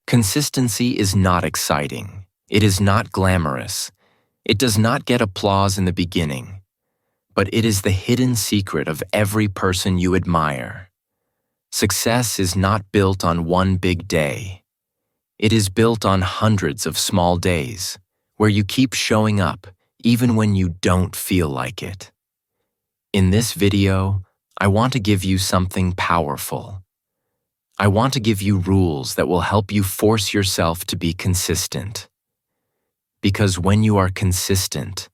Consistency is not exciting. It is not glamorous. It does not get applause in the beginning. But it is the hidden secret of every person you admire. Success is not built on one big day. It is built on hundreds of small days, where you keep showing up even when you don't feel like it. In this video, I want to give you something powerful. I want to give you rules that will help you force yourself to be consistent. Because when you are consistent,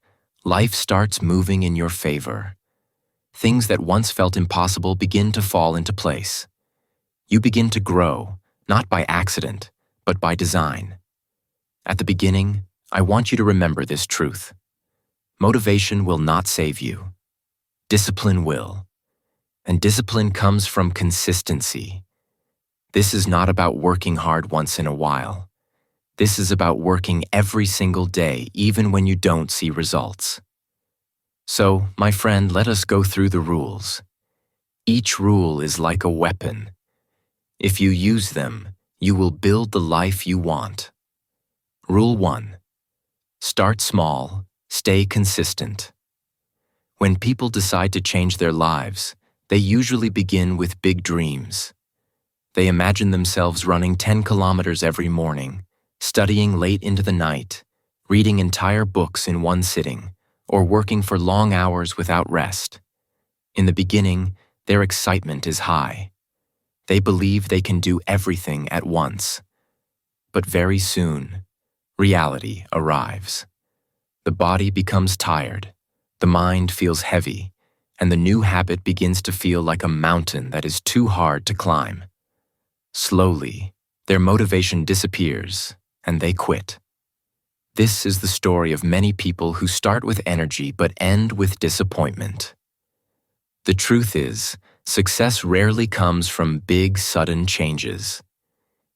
life starts moving in your favor. Things that once felt impossible begin to fall into place. You begin to grow, not by accident, but by design. At the beginning, I want you to remember this truth. Motivation will not save you. Discipline will. And discipline comes from consistency. This is not about working hard once in a while. This is about working every single day, even when you don't see results. So, my friend, let us go through the rules. Each rule is like a weapon. If you use them, you will build the life you want. Rule 1. Start small, stay consistent. When people decide to change their lives, they usually begin with big dreams. They imagine themselves running 10 kilometers every morning, studying late into the night, reading entire books in one sitting, or working for long hours without rest. In the beginning, their excitement is high. They believe they can do everything at once. But very soon, reality arrives. The body becomes tired, the mind feels heavy, and the new habit begins to feel like a mountain that is too hard to climb. Slowly, their motivation disappears, and they quit. This is the story of many people who start with energy but end with disappointment. The truth is, success rarely comes from big, sudden changes.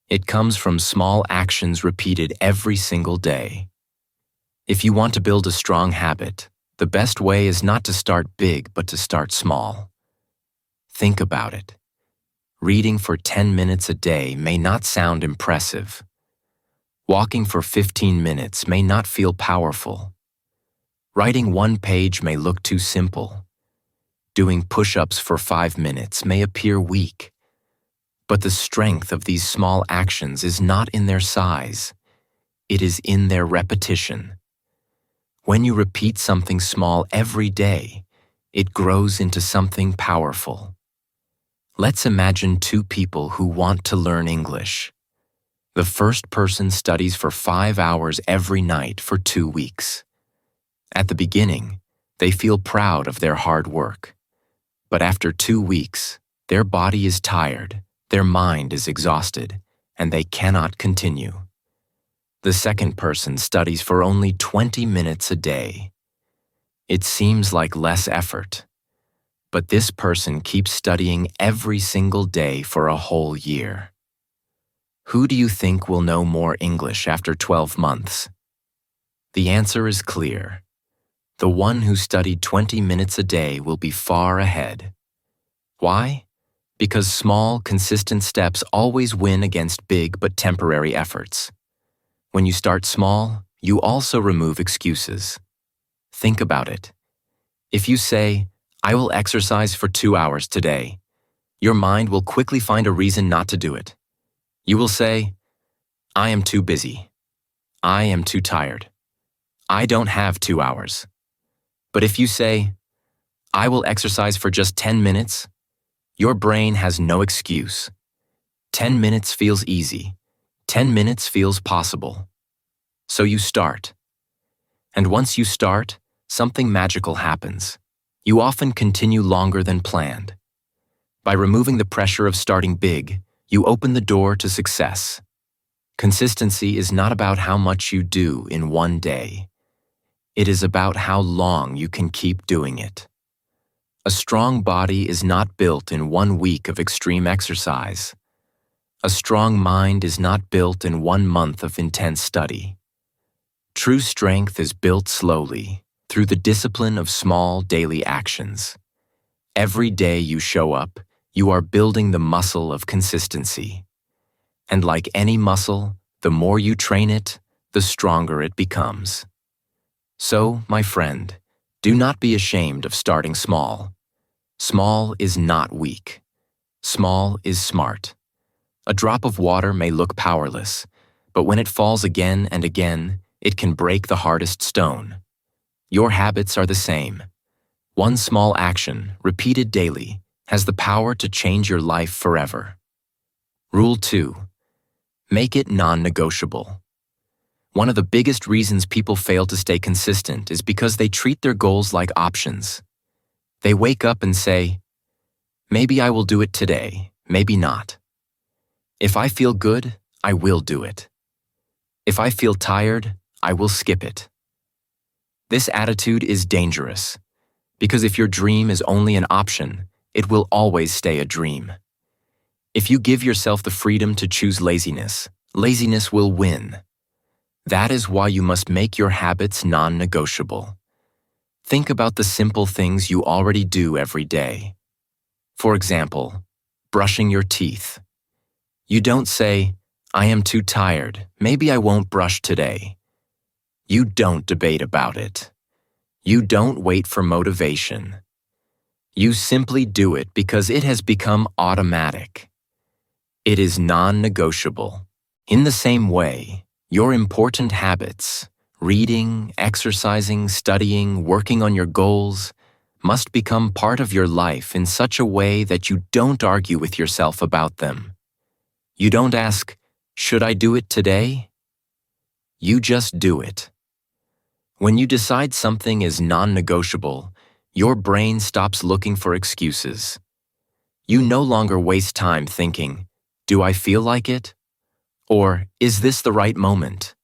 It comes from small actions repeated every single day. If you want to build a strong habit, the best way is not to start big but to start small. Think about it. Reading for 10 minutes a day may not sound impressive. Walking for 15 minutes may not feel powerful. Writing one page may look too simple. Doing push-ups for 5 minutes may appear weak. But the strength of these small actions is not in their size. It is in their repetition. When you repeat something small every day, it grows into something powerful. Let's imagine two people who want to learn English. The first person studies for 5 hours every night for 2 weeks. At the beginning, they feel proud of their hard work. But after 2 weeks, their body is tired, their mind is exhausted, and they cannot continue. The second person studies for only 20 minutes a day. It seems like less effort. But this person keeps studying every single day for a whole year. Who do you think will know more English after 12 months? The answer is clear. The one who studied 20 minutes a day will be far ahead. Why? Because small, consistent steps always win against big but temporary efforts. When you start small, you also remove excuses. Think about it. If you say, "I will exercise for 2 hours today," your mind will quickly find a reason not to do it. You will say, "I am too busy. I am too tired. I don't have 2 hours." But if you say, "I will exercise for just 10 minutes," your brain has no excuse. 10 minutes feels easy. 10 minutes feels possible. So you start. And once you start, something magical happens. You often continue longer than planned. By removing the pressure of starting big, you open the door to success. Consistency is not about how much you do in one day. It is about how long you can keep doing it. A strong body is not built in 1 week of extreme exercise. A strong mind is not built in 1 month of intense study. True strength is built slowly, through the discipline of small daily actions. Every day you show up, you are building the muscle of consistency. And like any muscle, the more you train it, the stronger it becomes. So, my friend, do not be ashamed of starting small. Small is not weak. Small is smart. A drop of water may look powerless, but when it falls again and again, it can break the hardest stone. Your habits are the same. One small action, repeated daily, has the power to change your life forever. Rule 2. Make it non-negotiable. One of the biggest reasons people fail to stay consistent is because they treat their goals like options. They wake up and say, maybe I will do it today, maybe not. If I feel good, I will do it. If I feel tired, I will skip it. This attitude is dangerous, because if your dream is only an option, it will always stay a dream. If you give yourself the freedom to choose laziness, laziness will win. That is why you must make your habits non-negotiable. Think about the simple things you already do every day. For example, brushing your teeth. You don't say, I am too tired, maybe I won't brush today. You don't debate about it. You don't wait for motivation. You simply do it because it has become automatic. It is non-negotiable. In the same way, your important habits, reading, exercising, studying, working on your goals, must become part of your life in such a way that you don't argue with yourself about them. You don't ask, should I do it today? You just do it. When you decide something is non-negotiable, your brain stops looking for excuses. You no longer waste time thinking, do I feel like it? Or, is this the right moment?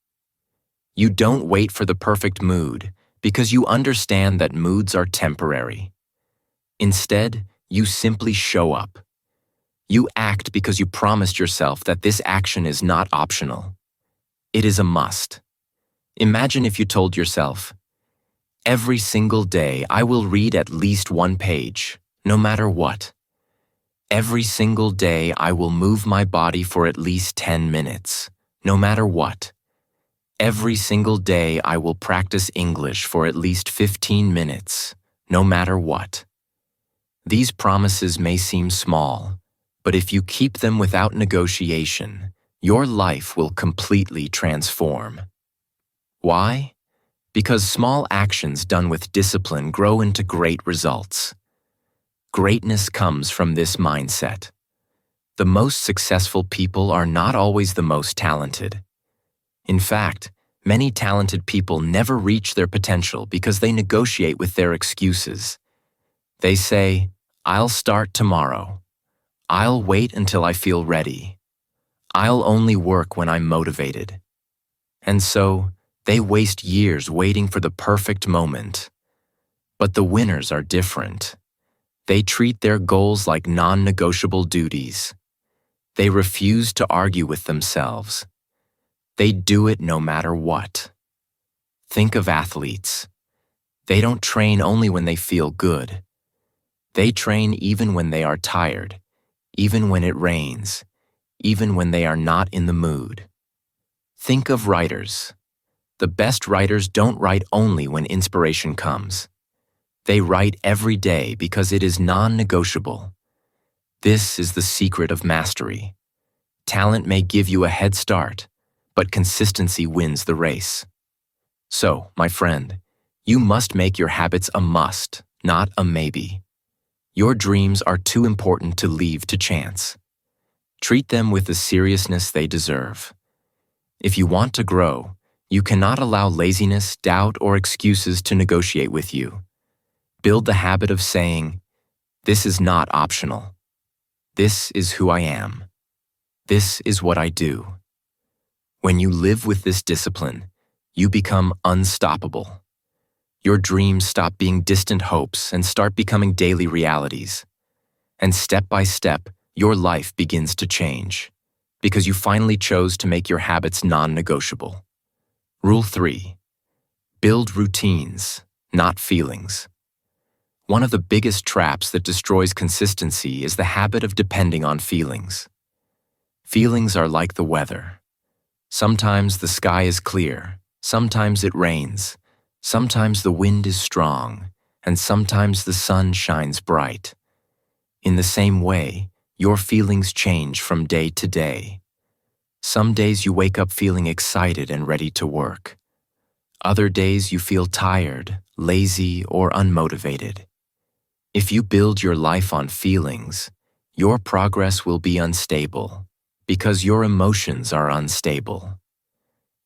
You don't wait for the perfect mood because you understand that moods are temporary. Instead, you simply show up. You act because you promised yourself that this action is not optional. It is a must. Imagine if you told yourself, every single day I will read at least one page, no matter what. Every single day I will move my body for at least 10 minutes, no matter what. Every single day I will practice English for at least 15 minutes, no matter what. These promises may seem small, but if you keep them without negotiation, your life will completely transform. Why? Because small actions done with discipline grow into great results. Greatness comes from this mindset. The most successful people are not always the most talented. In fact, many talented people never reach their potential because they negotiate with their excuses. They say, I'll start tomorrow. I'll wait until I feel ready. I'll only work when I'm motivated. And so, they waste years waiting for the perfect moment. But the winners are different. They treat their goals like non-negotiable duties. They refuse to argue with themselves. They do it no matter what. Think of athletes. They don't train only when they feel good. They train even when they are tired, even when it rains, even when they are not in the mood. Think of writers. The best writers don't write only when inspiration comes. They write every day because it is non-negotiable. This is the secret of mastery. Talent may give you a head start, but consistency wins the race. So, my friend, you must make your habits a must, not a maybe. Your dreams are too important to leave to chance. Treat them with the seriousness they deserve. If you want to grow, you cannot allow laziness, doubt, or excuses to negotiate with you. Build the habit of saying, this is not optional. This is who I am. This is what I do. When you live with this discipline, you become unstoppable. Your dreams stop being distant hopes and start becoming daily realities. And step by step, your life begins to change, because you finally chose to make your habits non-negotiable. Rule 3. Build routines, not feelings. One of the biggest traps that destroys consistency is the habit of depending on feelings. Feelings are like the weather. Sometimes the sky is clear, sometimes it rains, sometimes the wind is strong, and sometimes the sun shines bright. In the same way, your feelings change from day to day. Some days you wake up feeling excited and ready to work. Other days you feel tired, lazy, or unmotivated. If you build your life on feelings, your progress will be unstable, because your emotions are unstable.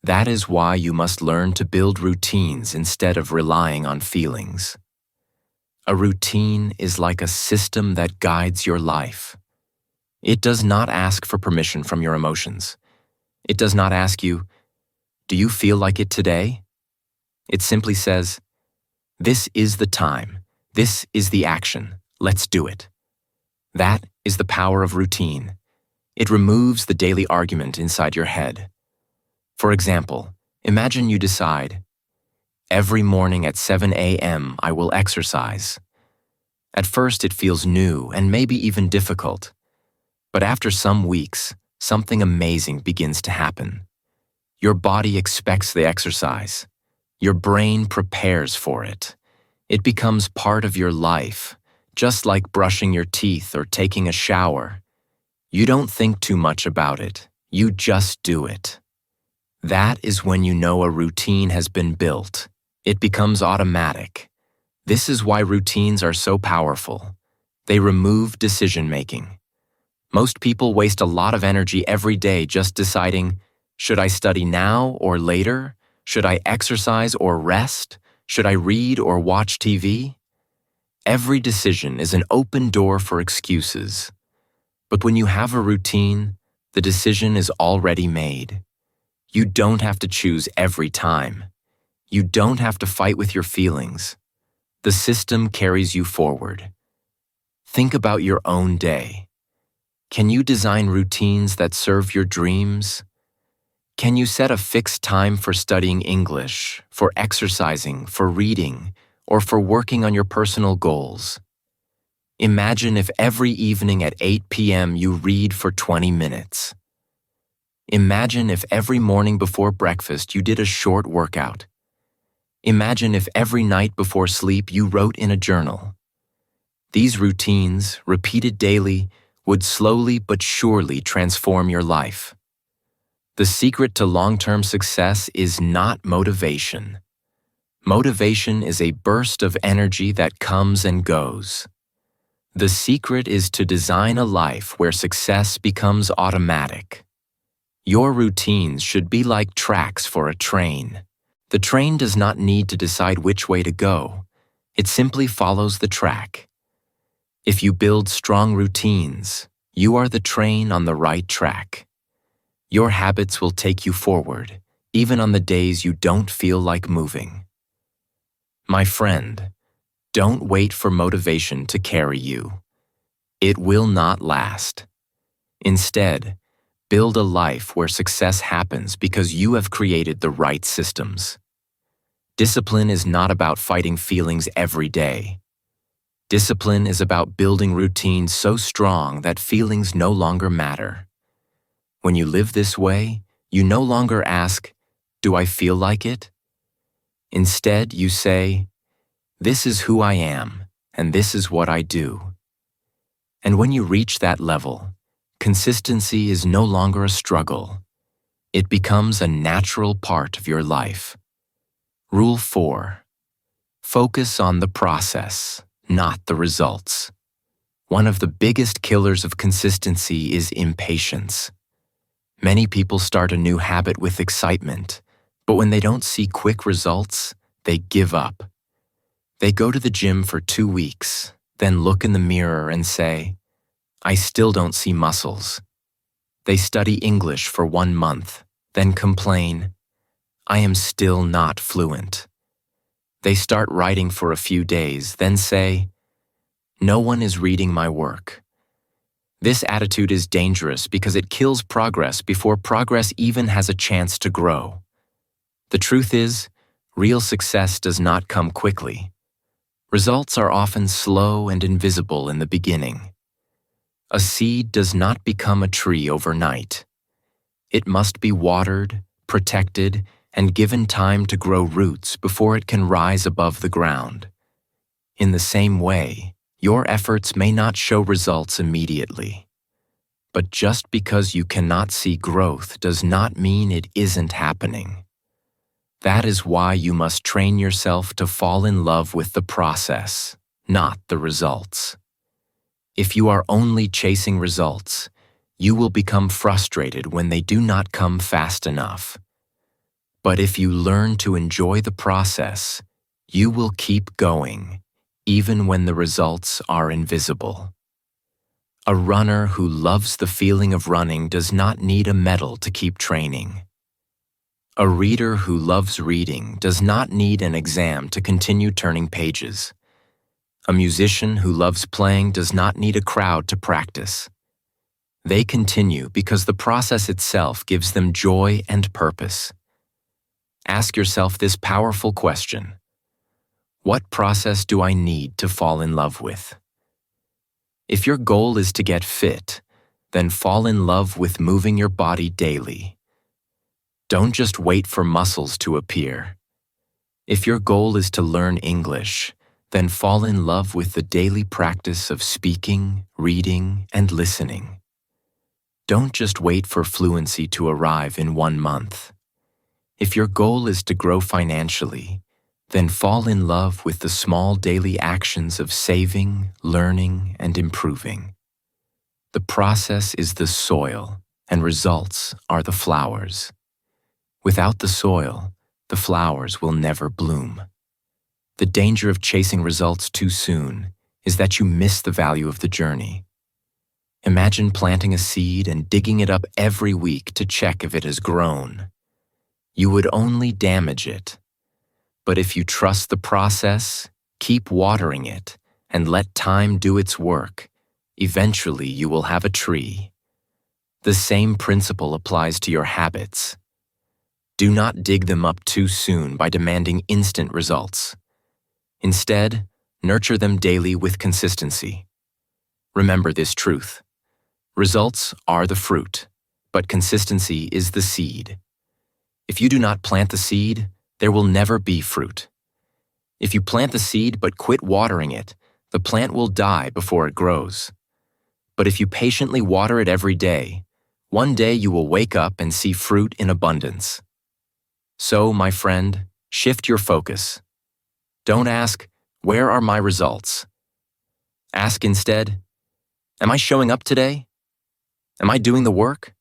That is why you must learn to build routines instead of relying on feelings. A routine is like a system that guides your life. It does not ask for permission from your emotions. It does not ask you, "Do you feel like it today?" It simply says, "This is the time. This is the action. Let's do it." That is the power of routine. It removes the daily argument inside your head. For example, imagine you decide, "Every morning at 7 a.m. I will exercise." At first it feels new and maybe even difficult. But after some weeks, something amazing begins to happen. Your body expects the exercise. Your brain prepares for it. It becomes part of your life, just like brushing your teeth or taking a shower. You don't think too much about it. You just do it. That is when you know a routine has been built. It becomes automatic. This is why routines are so powerful. They remove decision-making. Most people waste a lot of energy every day just deciding, should I study now or later? Should I exercise or rest? Should I read or watch TV? Every decision is an open door for excuses. But when you have a routine, the decision is already made. You don't have to choose every time. You don't have to fight with your feelings. The system carries you forward. Think about your own day. Can you design routines that serve your dreams? Can you set a fixed time for studying English, for exercising, for reading, or for working on your personal goals? Imagine if every evening at 8 p.m. you read for 20 minutes. Imagine if every morning before breakfast you did a short workout. Imagine if every night before sleep you wrote in a journal. These routines, repeated daily, would slowly but surely transform your life. The secret to long-term success is not motivation. Motivation is a burst of energy that comes and goes. The secret is to design a life where success becomes automatic. Your routines should be like tracks for a train. The train does not need to decide which way to go. It simply follows the track. If you build strong routines, you are the train on the right track. Your habits will take you forward, even on the days you don't feel like moving. My friend, don't wait for motivation to carry you. It will not last. Instead, build a life where success happens because you have created the right systems. Discipline is not about fighting feelings every day. Discipline is about building routines so strong that feelings no longer matter. When you live this way, you no longer ask, "Do I feel like it?" Instead, you say, "This is who I am, and this is what I do." And when you reach that level, consistency is no longer a struggle. It becomes a natural part of your life. Rule 4. Focus on the process, not the results. One of the biggest killers of consistency is impatience. Many people start a new habit with excitement, but when they don't see quick results, they give up. They go to the gym for 2 weeks, then look in the mirror and say, "I still don't see muscles." They study English for 1 month, then complain, "I am still not fluent." They start writing for a few days, then say, "No one is reading my work." This attitude is dangerous because it kills progress before progress even has a chance to grow. The truth is, real success does not come quickly. Results are often slow and invisible in the beginning. A seed does not become a tree overnight. It must be watered, protected, and given time to grow roots before it can rise above the ground. In the same way, your efforts may not show results immediately. But just because you cannot see growth does not mean it isn't happening. That is why you must train yourself to fall in love with the process, not the results. If you are only chasing results, you will become frustrated when they do not come fast enough. But if you learn to enjoy the process, you will keep going, even when the results are invisible. A runner who loves the feeling of running does not need a medal to keep training. A reader who loves reading does not need an exam to continue turning pages. A musician who loves playing does not need a crowd to practice. They continue because the process itself gives them joy and purpose. Ask yourself this powerful question: what process do I need to fall in love with? If your goal is to get fit, then fall in love with moving your body daily. Don't just wait for muscles to appear. If your goal is to learn English, then fall in love with the daily practice of speaking, reading, and listening. Don't just wait for fluency to arrive in 1 month. If your goal is to grow financially, then fall in love with the small daily actions of saving, learning, and improving. The process is the soil, and results are the flowers. Without the soil, the flowers will never bloom. The danger of chasing results too soon is that you miss the value of the journey. Imagine planting a seed and digging it up every week to check if it has grown. You would only damage it. But if you trust the process, keep watering it, and let time do its work, eventually you will have a tree. The same principle applies to your habits. Do not dig them up too soon by demanding instant results. Instead, nurture them daily with consistency. Remember this truth: results are the fruit, but consistency is the seed. If you do not plant the seed, there will never be fruit. If you plant the seed but quit watering it, the plant will die before it grows. But if you patiently water it every day, one day you will wake up and see fruit in abundance. So, my friend, shift your focus. Don't ask, "Where are my results?" Ask instead, "Am I showing up today? Am I doing the work?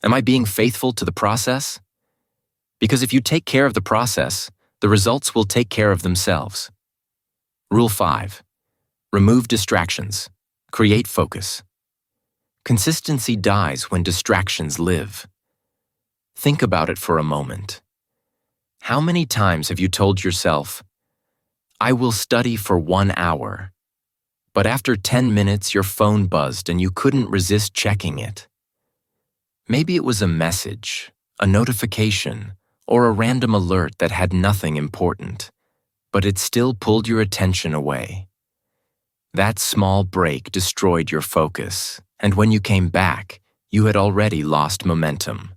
Am I being faithful to the process?" Because if you take care of the process, the results will take care of themselves. Rule 5. Remove distractions. Create focus. Consistency dies when distractions live. Think about it for a moment. How many times have you told yourself, "I will study for 1 hour," but after 10 minutes your phone buzzed and you couldn't resist checking it? Maybe it was a message, a notification, or a random alert that had nothing important, but it still pulled your attention away. That small break destroyed your focus, and when you came back, you had already lost momentum.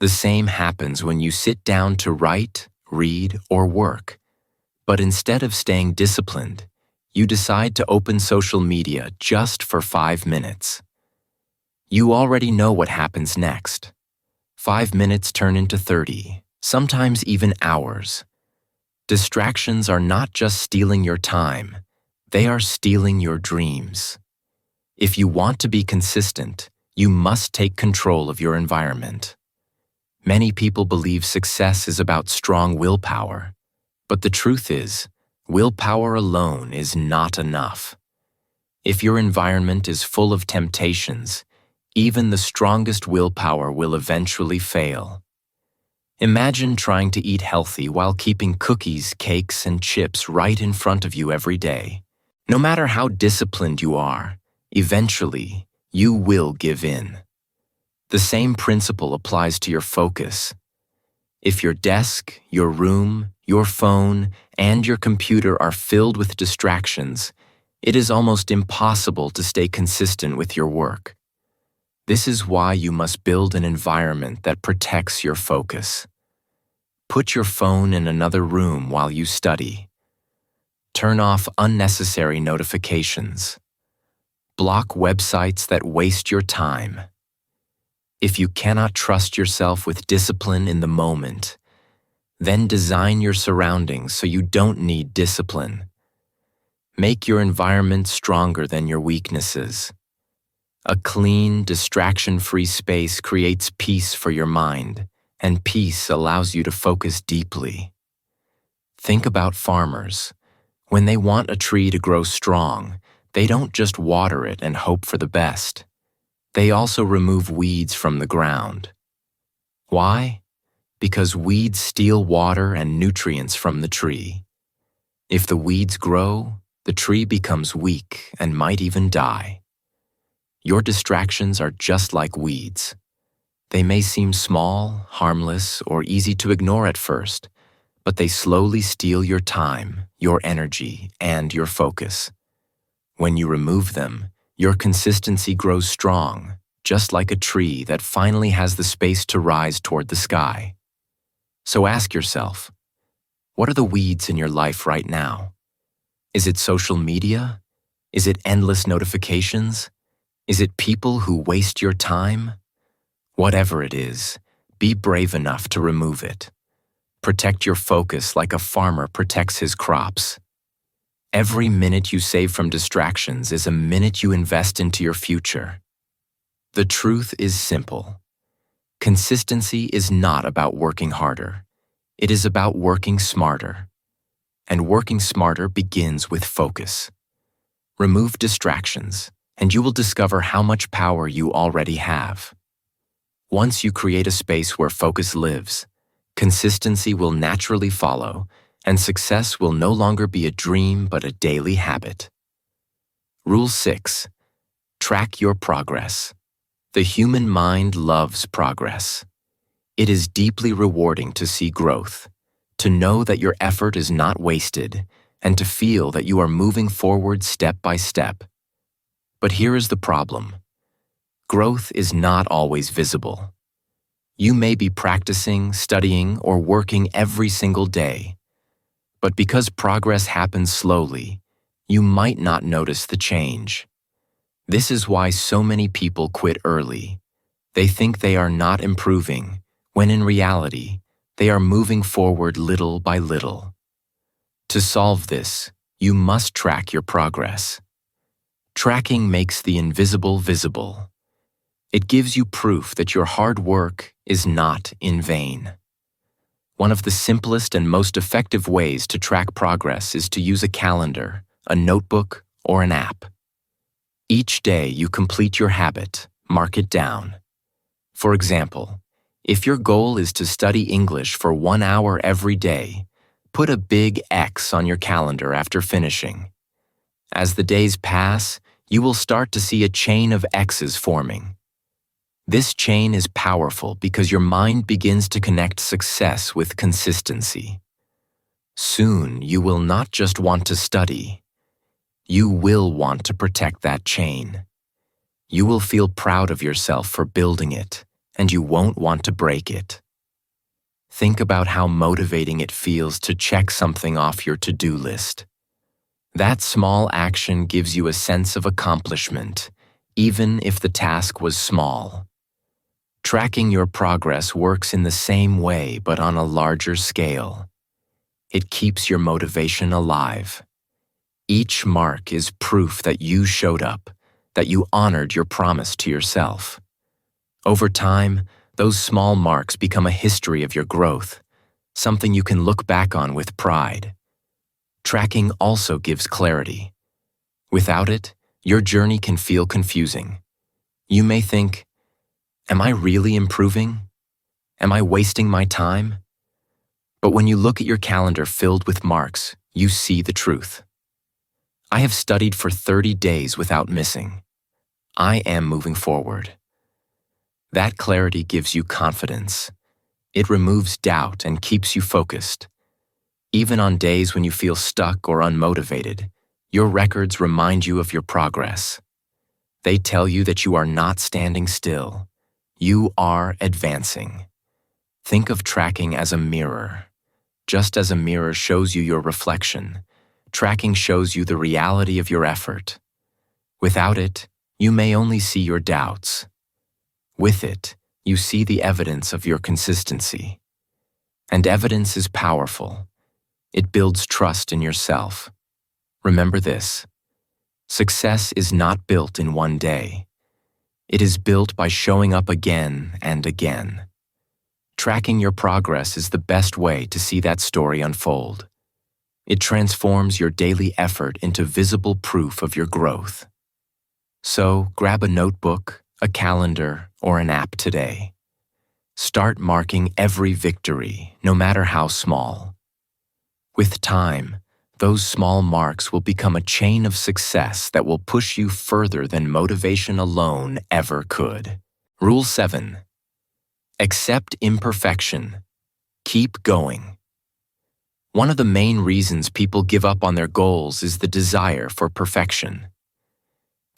The same happens when you sit down to write, read, or work, but instead of staying disciplined, you decide to open social media just for 5 minutes. You already know what happens next. 5 minutes turn into 30, sometimes even hours. Distractions are not just stealing your time, they are stealing your dreams. If you want to be consistent, you must take control of your environment. Many people believe success is about strong willpower, but the truth is, willpower alone is not enough. If your environment is full of temptations, even the strongest willpower will eventually fail. Imagine trying to eat healthy while keeping cookies, cakes, and chips right in front of you every day. No matter how disciplined you are, eventually you will give in. The same principle applies to your focus. If your desk, your room, your phone, and your computer are filled with distractions, It is almost impossible to stay consistent with your work. This is why you must build an environment that protects your focus. Put your phone in another room while you study. Turn off unnecessary notifications. Block websites that waste your time. If you cannot trust yourself with discipline in the moment, then design your surroundings so you don't need discipline. Make your environment stronger than your weaknesses. A clean, distraction-free space creates peace for your mind, and peace allows you to focus deeply. Think about farmers. When they want a tree to grow strong, they don't just water it and hope for the best. They also remove weeds from the ground. Why? Because weeds steal water and nutrients from the tree. If the weeds grow, the tree becomes weak and might even die. Your distractions are just like weeds. They may seem small, harmless, or easy to ignore at first, but they slowly steal your time, your energy, and your focus. When you remove them, your consistency grows strong, just like a tree that finally has the space to rise toward the sky. So ask yourself, what are the weeds in your life right now? Is it social media? Is it endless notifications? Is it people who waste your time? Whatever it is, be brave enough to remove it. Protect your focus like a farmer protects his crops. Every minute you save from distractions is a minute you invest into your future. The truth is simple. Consistency is not about working harder. It is about working smarter. And working smarter begins with focus. Remove distractions, and you will discover how much power you already have. Once you create a space where focus lives, consistency will naturally follow, and success will no longer be a dream but a daily habit. Rule 6. Track your progress. The human mind loves progress. It is deeply rewarding to see growth, to know that your effort is not wasted, and to feel that you are moving forward step by step. But here is the problem. Growth is not always visible. You may be practicing, studying, or working every single day. But because progress happens slowly, you might not notice the change. This is why so many people quit early. They think they are not improving, when in reality, they are moving forward little by little. To solve this, you must track your progress. Tracking makes the invisible visible. It gives you proof that your hard work is not in vain. One of the simplest and most effective ways to track progress is to use a calendar, a notebook, or an app. Each day you complete your habit, mark it down. For example, if your goal is to study English for 1 hour every day, put a big X on your calendar after finishing. As the days pass, you will start to see a chain of X's forming. This chain is powerful because your mind begins to connect success with consistency. Soon, you will not just want to study. You will want to protect that chain. You will feel proud of yourself for building it, and you won't want to break it. Think about how motivating it feels to check something off your to-do list. That small action gives you a sense of accomplishment, even if the task was small. Tracking your progress works in the same way but on a larger scale. It keeps your motivation alive. Each mark is proof that you showed up, that you honored your promise to yourself. Over time, those small marks become a history of your growth, something you can look back on with pride. Tracking also gives clarity. Without it, your journey can feel confusing. You may think, am I really improving? Am I wasting my time? But when you look at your calendar filled with marks, you see the truth. I have studied for 30 days without missing. I am moving forward. That clarity gives you confidence. It removes doubt and keeps you focused. Even on days when you feel stuck or unmotivated, Your records remind you of your progress. They tell you that you are not standing still. You are advancing. Think of tracking as a mirror. Just as a mirror shows you your reflection, tracking shows you the reality of your effort. Without it, you may only see your doubts. With it, you see the evidence of your consistency. And evidence is powerful. It builds trust in yourself. Remember this: success is not built in one day. It is built by showing up again and again. Tracking your progress is the best way to see that story unfold. It transforms your daily effort into visible proof of your growth. So, grab a notebook, a calendar, or an app today. Start marking every victory, no matter how small. With time, those small marks will become a chain of success that will push you further than motivation alone ever could. Rule 7. Accept imperfection. Keep going. One of the main reasons people give up on their goals is the desire for perfection.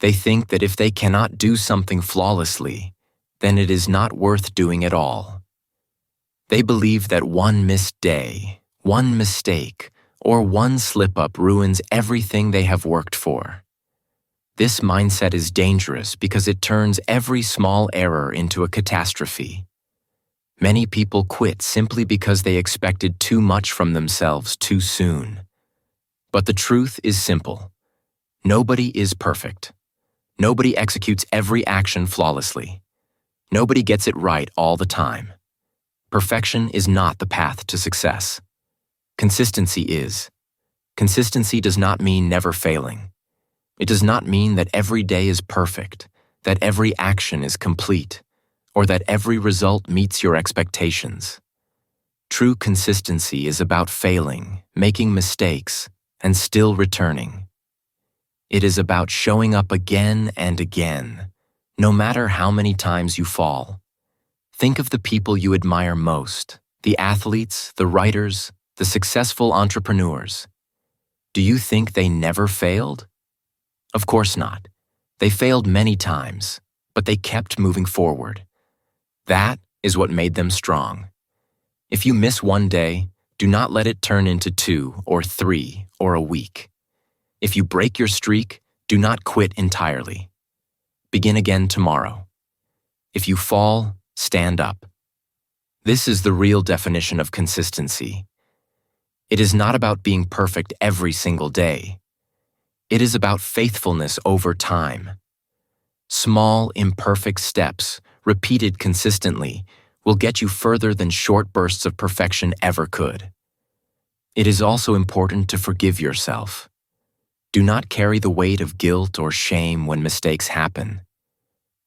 They think that if they cannot do something flawlessly, then it is not worth doing at all. They believe that one missed day, one mistake, or one slip-up ruins everything they have worked for. This mindset is dangerous because it turns every small error into a catastrophe. Many people quit simply because they expected too much from themselves too soon. But the truth is simple. Nobody is perfect. Nobody executes every action flawlessly. Nobody gets it right all the time. Perfection is not the path to success. Consistency is. Consistency does not mean never failing. It does not mean that every day is perfect, that every action is complete, or that every result meets your expectations. True consistency is about failing, making mistakes, and still returning. It is about showing up again and again, no matter how many times you fall. Think of the people you admire most, the athletes, the writers, the successful entrepreneurs. Do you think they never failed? Of course not. They failed many times, but they kept moving forward. That is what made them strong. If you miss one day, do not let it turn into 2 or 3 or a week. If you break your streak, do not quit entirely. Begin again tomorrow. If you fall, stand up. This is the real definition of consistency. It is not about being perfect every single day. It is about faithfulness over time. Small, imperfect steps, repeated consistently, will get you further than short bursts of perfection ever could. It is also important to forgive yourself. Do not carry the weight of guilt or shame when mistakes happen.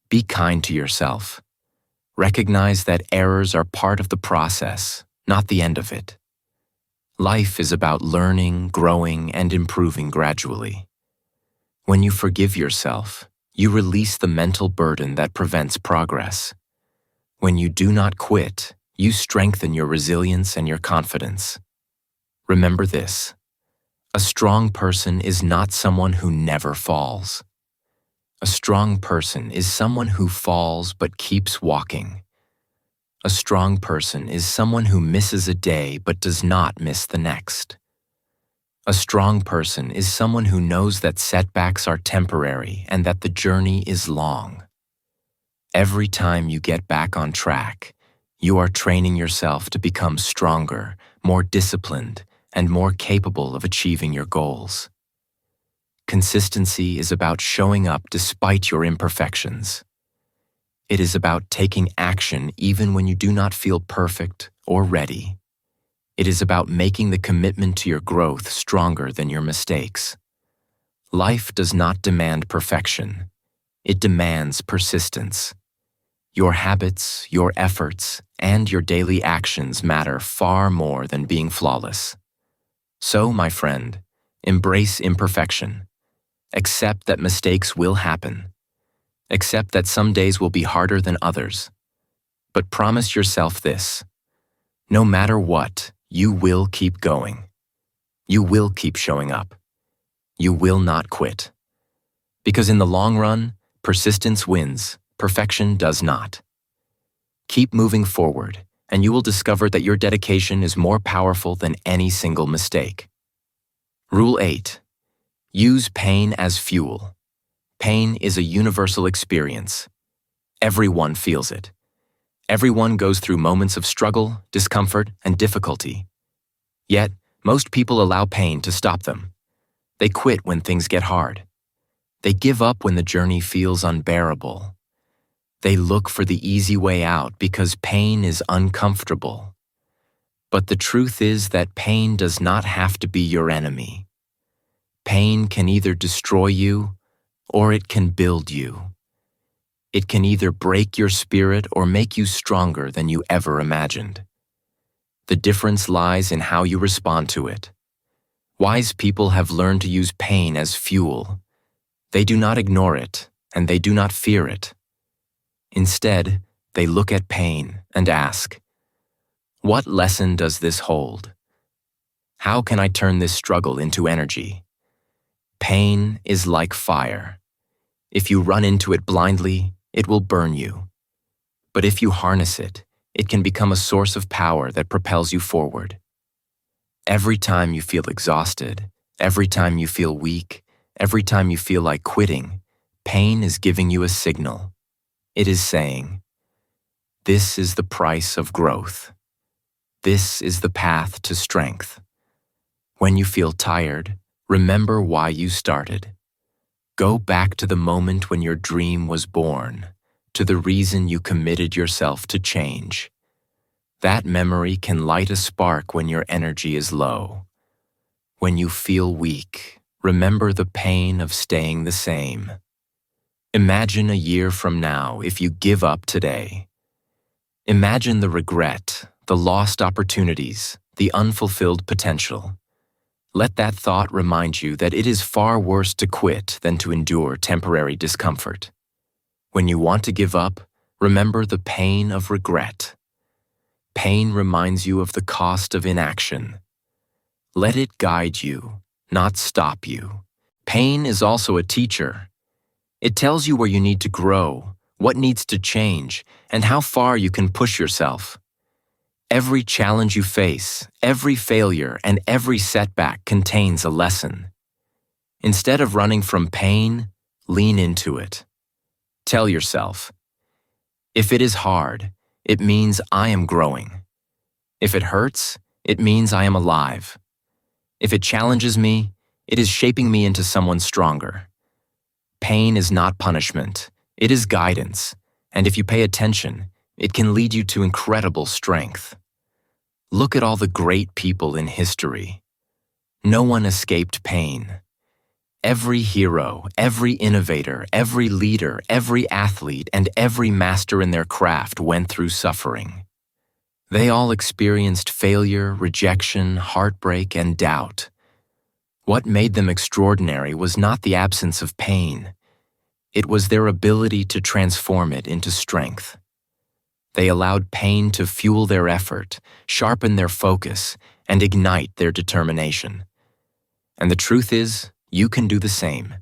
Be kind to yourself. Recognize that errors are part of the process, not the end of it. Life is about learning, growing, and improving gradually. When you forgive yourself, you release the mental burden that prevents progress. When you do not quit, you strengthen your resilience and your confidence. Remember this: a strong person is not someone who never falls. A strong person is someone who falls but keeps walking. A strong person is someone who misses a day but does not miss the next. A strong person is someone who knows that setbacks are temporary and that the journey is long. Every time you get back on track, you are training yourself to become stronger, more disciplined, and more capable of achieving your goals. Consistency is about showing up despite your imperfections. It is about taking action even when you do not feel perfect or ready. It is about making the commitment to your growth stronger than your mistakes. Life does not demand perfection. It demands persistence. Your habits, your efforts, and your daily actions matter far more than being flawless. So, my friend, embrace imperfection. Accept that mistakes will happen. Accept that some days will be harder than others. But promise yourself this: no matter what, you will keep going. You will keep showing up. You will not quit. Because in the long run, persistence wins, perfection does not. Keep moving forward, and you will discover that your dedication is more powerful than any single mistake. Rule 8. Use pain as fuel. Pain is a universal experience. Everyone feels it. Everyone goes through moments of struggle, discomfort, and difficulty. Yet, most people allow pain to stop them. They quit when things get hard. They give up when the journey feels unbearable. They look for the easy way out because pain is uncomfortable. But the truth is that pain does not have to be your enemy. Pain can either destroy you or it can build you. It can either break your spirit or make you stronger than you ever imagined. The difference lies in how you respond to it. Wise people have learned to use pain as fuel. They do not ignore it, and they do not fear it. Instead, they look at pain and ask, "What lesson does this hold? How can I turn this struggle into energy?" Pain is like fire. If you run into it blindly, it will burn you. But if you harness it, it can become a source of power that propels you forward. Every time you feel exhausted, every time you feel weak, every time you feel like quitting, pain is giving you a signal. It is saying, "This is the price of growth. This is the path to strength." When you feel tired, remember why you started. Go back to the moment when your dream was born, to the reason you committed yourself to change. That memory can light a spark when your energy is low. When you feel weak, remember the pain of staying the same. Imagine a year from now if you give up today. Imagine the regret, the lost opportunities, the unfulfilled potential. Let that thought remind you that it is far worse to quit than to endure temporary discomfort. When you want to give up, remember the pain of regret. Pain reminds you of the cost of inaction. Let it guide you, not stop you. Pain is also a teacher. It tells you where you need to grow, what needs to change, and how far you can push yourself. Every challenge you face, every failure, and every setback contains a lesson. Instead of running from pain, lean into it. Tell yourself, "If it is hard, it means I am growing. If it hurts, it means I am alive. If it challenges me, it is shaping me into someone stronger." Pain is not punishment, it is guidance, and if you pay attention, it can lead you to incredible strength. Look at all the great people in history. No one escaped pain. Every hero, every innovator, every leader, every athlete, and every master in their craft went through suffering. They all experienced failure, rejection, heartbreak, and doubt. What made them extraordinary was not the absence of pain. It was their ability to transform it into strength. They allowed pain to fuel their effort, sharpen their focus, and ignite their determination. And the truth is, you can do the same.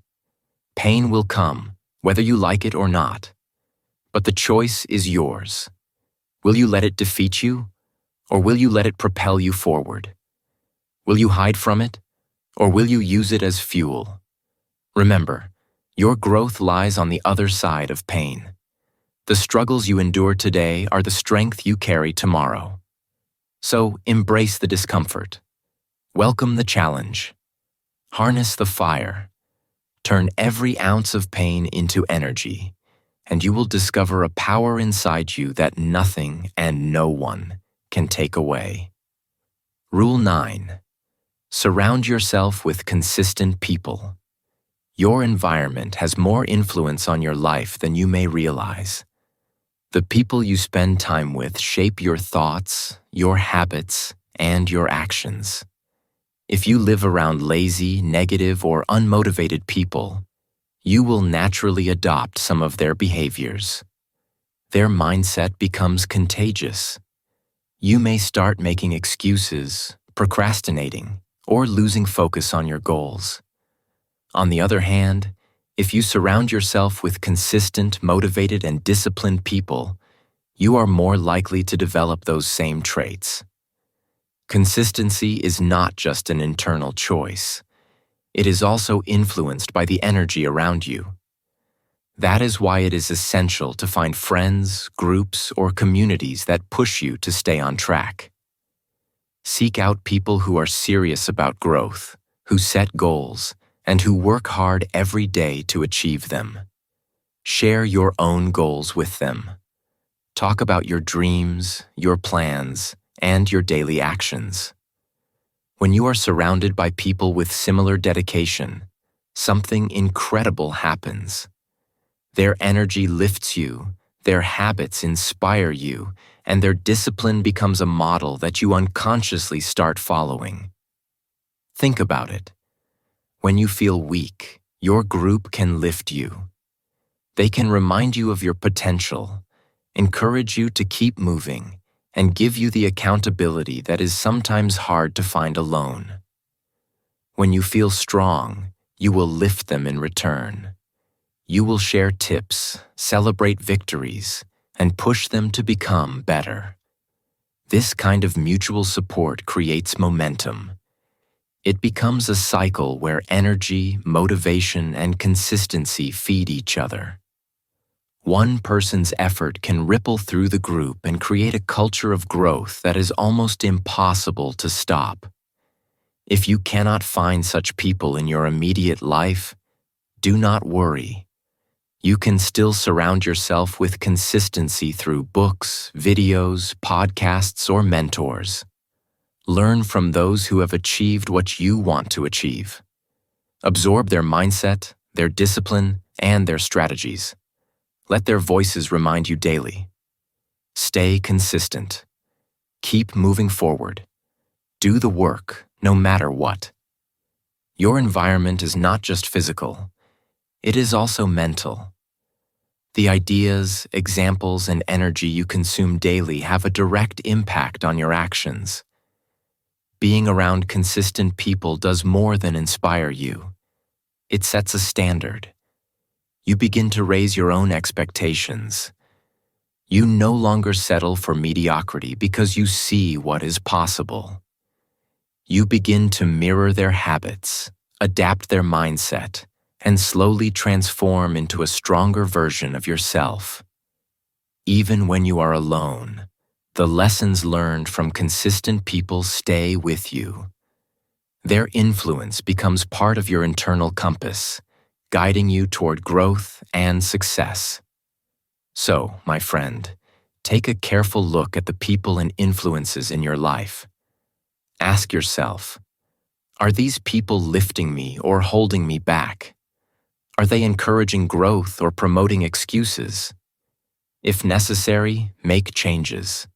Pain will come, whether you like it or not. But the choice is yours. Will you let it defeat you, or will you let it propel you forward? Will you hide from it, or will you use it as fuel? Remember, your growth lies on the other side of pain. The struggles you endure today are the strength you carry tomorrow. So embrace the discomfort. Welcome the challenge. Harness the fire. Turn every ounce of pain into energy, and you will discover a power inside you that nothing and no one can take away. Rule 9. Surround yourself with consistent people. Your environment has more influence on your life than you may realize. The people you spend time with shape your thoughts, your habits, and your actions. If you live around lazy, negative, or unmotivated people, you will naturally adopt some of their behaviors. Their mindset becomes contagious. You may start making excuses, procrastinating, or losing focus on your goals. On the other hand, if you surround yourself with consistent, motivated, and disciplined people, you are more likely to develop those same traits. Consistency is not just an internal choice. It is also influenced by the energy around you. That is why it is essential to find friends, groups, or communities that push you to stay on track. Seek out people who are serious about growth, who set goals, and who work hard every day to achieve them. Share your own goals with them. Talk about your dreams, your plans, and your daily actions. When you are surrounded by people with similar dedication, something incredible happens. Their energy lifts you, their habits inspire you, and their discipline becomes a model that you unconsciously start following. Think about it. When you feel weak, your group can lift you. They can remind you of your potential, encourage you to keep moving, and give you the accountability that is sometimes hard to find alone. When you feel strong, you will lift them in return. You will share tips, celebrate victories, and push them to become better. This kind of mutual support creates momentum. It becomes a cycle where energy, motivation, and consistency feed each other. One person's effort can ripple through the group and create a culture of growth that is almost impossible to stop. If you cannot find such people in your immediate life, do not worry. You can still surround yourself with consistency through books, videos, podcasts, or mentors. Learn from those who have achieved what you want to achieve. Absorb their mindset, their discipline, and their strategies. Let their voices remind you daily. Stay consistent. Keep moving forward. Do the work, no matter what. Your environment is not just physical. It is also mental. The ideas, examples, and energy you consume daily have a direct impact on your actions. Being around consistent people does more than inspire you. It sets a standard. You begin to raise your own expectations. You no longer settle for mediocrity because you see what is possible. You begin to mirror their habits, adapt their mindset, and slowly transform into a stronger version of yourself. Even when you are alone, the lessons learned from consistent people stay with you. Their influence becomes part of your internal compass, guiding you toward growth and success. So, my friend, take a careful look at the people and influences in your life. Ask yourself, are these people lifting me or holding me back? Are they encouraging growth or promoting excuses? If necessary, make changes.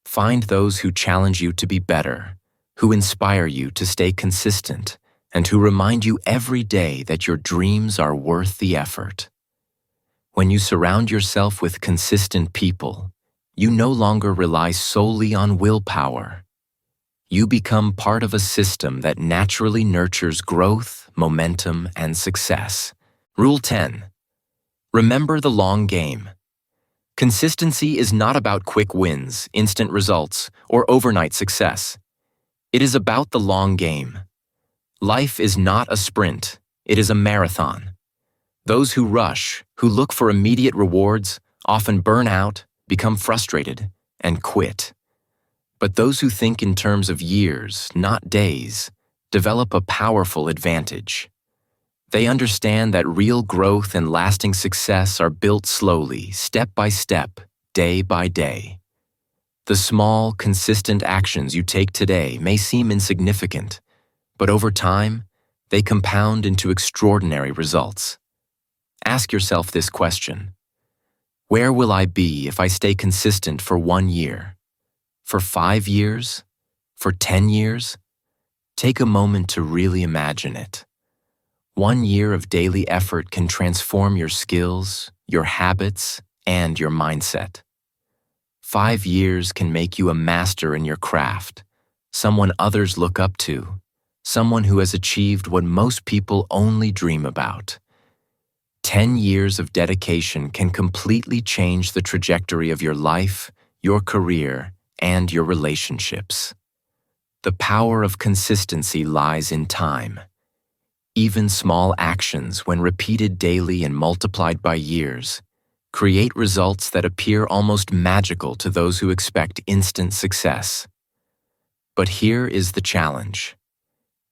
Find those who challenge you to be better, who inspire you to stay consistent, and who remind you every day that your dreams are worth the effort. When you surround yourself with consistent people, you no longer rely solely on willpower. You become part of a system that naturally nurtures growth, momentum, and success. Rule 10. Remember the long game. Consistency is not about quick wins, instant results, or overnight success. It is about the long game. Life is not a sprint, it is a marathon. Those who rush, who look for immediate rewards, often burn out, become frustrated, and quit. But those who think in terms of years, not days, develop a powerful advantage. They understand that real growth and lasting success are built slowly, step by step, day by day. The small, consistent actions you take today may seem insignificant, but over time, they compound into extraordinary results. Ask yourself this question: where will I be if I stay consistent for 1 year? For 5 years? For 10 years? Take a moment to really imagine it. 1 year of daily effort can transform your skills, your habits, and your mindset. 5 years can make you a master in your craft, someone others look up to, someone who has achieved what most people only dream about. 10 years of dedication can completely change the trajectory of your life, your career, and your relationships. The power of consistency lies in time. Even small actions, when repeated daily and multiplied by years, create results that appear almost magical to those who expect instant success. But here is the challenge.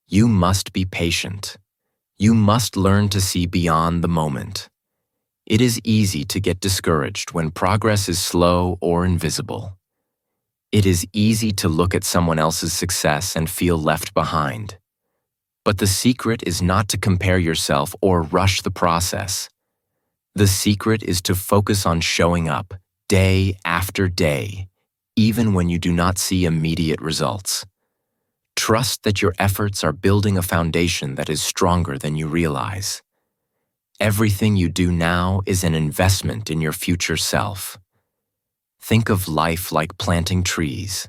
You must be patient. You must learn to see beyond the moment. It is easy to get discouraged when progress is slow or invisible. It is easy to look at someone else's success and feel left behind. But the secret is not to compare yourself or rush the process. The secret is to focus on showing up day after day, even when you do not see immediate results. Trust that your efforts are building a foundation that is stronger than you realize. Everything you do now is an investment in your future self. Think of life like planting trees.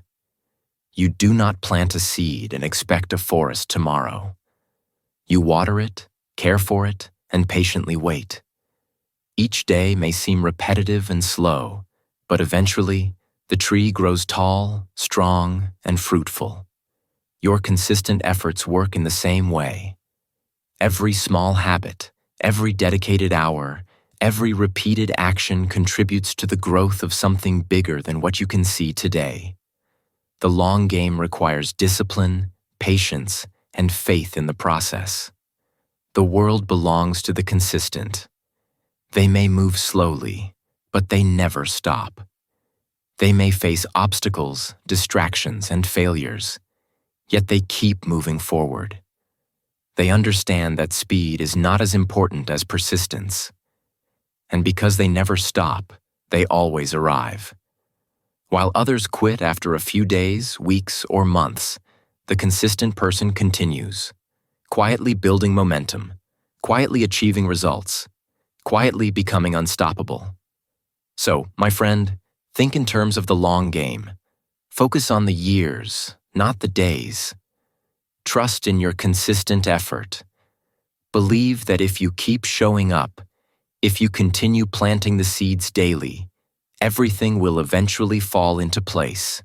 You do not plant a seed and expect a forest tomorrow. You water it, care for it, and patiently wait. Each day may seem repetitive and slow, but eventually, the tree grows tall, strong, and fruitful. Your consistent efforts work in the same way. Every small habit, every dedicated hour, every repeated action contributes to the growth of something bigger than what you can see today. The long game requires discipline, patience, and faith in the process. The world belongs to the consistent. They may move slowly, but they never stop. They may face obstacles, distractions, and failures, yet they keep moving forward. They understand that speed is not as important as persistence. And because they never stop, they always arrive. While others quit after a few days, weeks, or months, the consistent person continues, quietly building momentum, quietly achieving results, quietly becoming unstoppable. So, my friend, think in terms of the long game. Focus on the years, not the days. Trust in your consistent effort. Believe that if you keep showing up, if you continue planting the seeds daily, everything will eventually fall into place.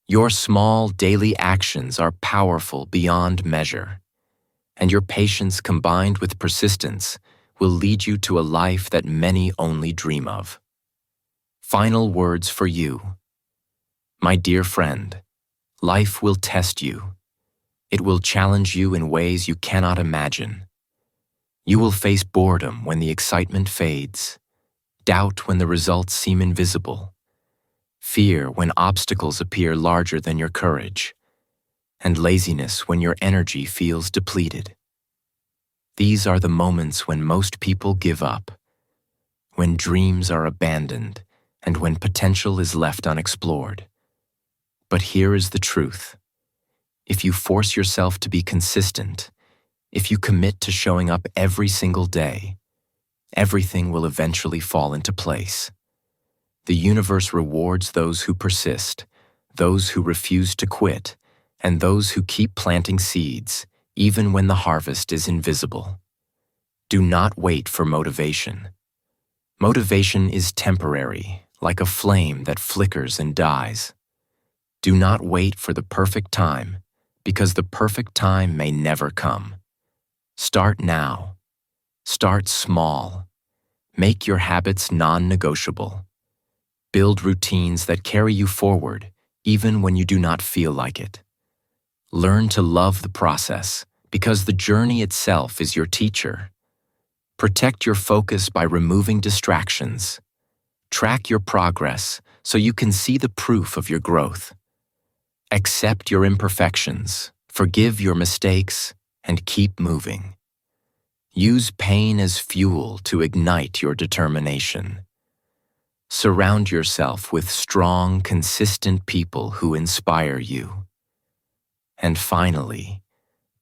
Your small daily actions are powerful beyond measure, and your patience combined with persistence will lead you to a life that many only dream of. Final words for you. My dear friend, life will test you. It will challenge you in ways you cannot imagine. You will face boredom when the excitement fades, doubt when the results seem invisible, fear when obstacles appear larger than your courage, and laziness when your energy feels depleted. These are the moments when most people give up, when dreams are abandoned, and when potential is left unexplored. But here is the truth. If you force yourself to be consistent, if you commit to showing up every single day, everything will eventually fall into place. The universe rewards those who persist, those who refuse to quit, and those who keep planting seeds, even when the harvest is invisible. Do not wait for motivation. Motivation is temporary, like a flame that flickers and dies. Do not wait for the perfect time, because the perfect time may never come. Start now. Start small. Make your habits non-negotiable. Build routines that carry you forward, even when you do not feel like it. Learn to love the process, because the journey itself is your teacher. Protect your focus by removing distractions. Track your progress so you can see the proof of your growth. Accept your imperfections, forgive your mistakes, and keep moving. Use pain as fuel to ignite your determination. Surround yourself with strong, consistent people who inspire you. And finally,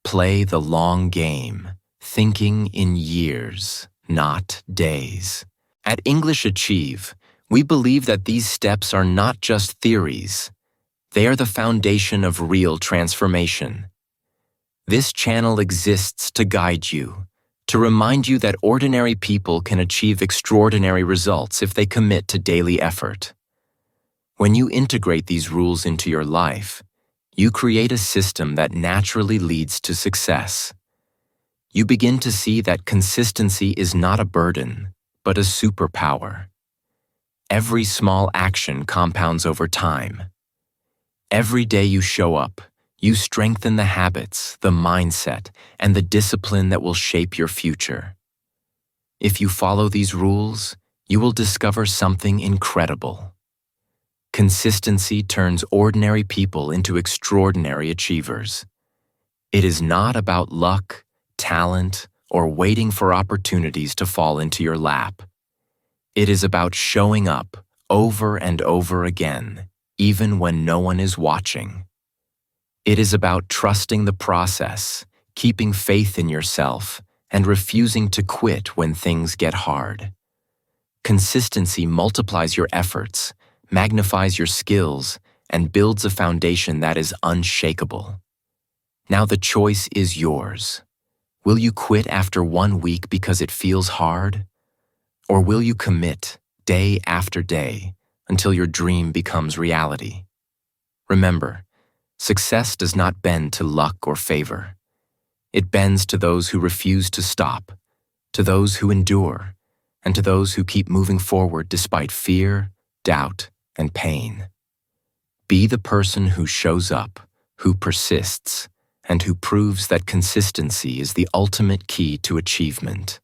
play the long game, thinking in years, not days. At English Achieve, we believe that these steps are not just theories. They are the foundation of real transformation. This channel exists to guide you, to remind you that ordinary people can achieve extraordinary results if they commit to daily effort. When you integrate these rules into your life, you create a system that naturally leads to success. You begin to see that consistency is not a burden, but a superpower. Every small action compounds over time. Every day you show up, you strengthen the habits, the mindset, and the discipline that will shape your future. If you follow these rules, you will discover something incredible. Consistency turns ordinary people into extraordinary achievers. It is not about luck, talent, or waiting for opportunities to fall into your lap. It is about showing up over and over again, even when no one is watching. It is about trusting the process, keeping faith in yourself, and refusing to quit when things get hard. Consistency multiplies your efforts, magnifies your skills, and builds a foundation that is unshakable. Now the choice is yours. Will you quit after 1 week because it feels hard? Or will you commit day after day until your dream becomes reality? Remember, success does not bend to luck or favor. It bends to those who refuse to stop, to those who endure, and to those who keep moving forward despite fear, doubt, and pain. Be the person who shows up, who persists, and who proves that consistency is the ultimate key to achievement.